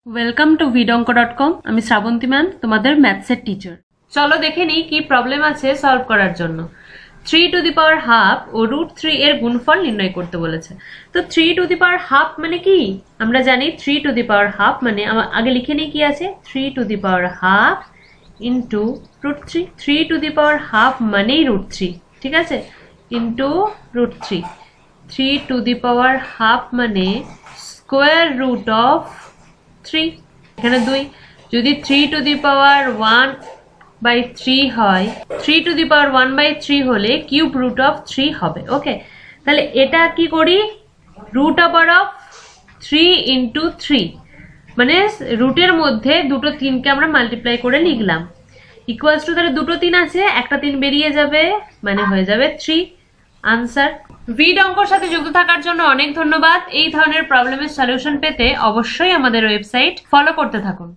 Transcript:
Welcome to vidonko.com। আমি Srabanti ma'am, তোমাদের ম্যাথসের teacher. চলো দেখে নিই কি প্রবলেম আছে সলভ করার জন্য। 3 টু দি পাওয়ার হাফ ও √3 এর গুণফল নির্ণয় করতে বলেছে। তো 3 টু দি পাওয়ার হাফ মানে কি? আমরা জানি 3 টু দি পাওয়ার হাফ মানে আগে লিখে নিই কি আছে, 3 to the power half into √3। 3 to the power half মানেই √3, ঠিক আছে, into √3। 3 to the power half মানে স্কোয়ার রুট অফ 3, এখানে 2। যদি 3 টু দি পাওয়ার 1/3 হয়, 3 টু দি পাওয়ার 1/3 হলে কিউব রুট অফ 3 হবে। ওকে, তাহলে এটা কি করি, রুট ওভার অফ 3 ইন্টু 3, মানে রুটের মধ্যে দুটো 3কে আমরা মাল্টিপ্লাই করে লিখলাম, ইকুয়ালস টু, তাহলে দুটো 3 আছে, একটা 3 বেরিয়ে যাবে, মানে হয়ে যাবে 3। আনসার। vidonkoর সাথে যুক্ত থাকার জন্য অনেক ধন্যবাদ। এই ধরনের প্রবলেমের সলিউশন পেতে অবশ্যই আমাদের ওয়েবসাইট ফলো করতে থাকুন।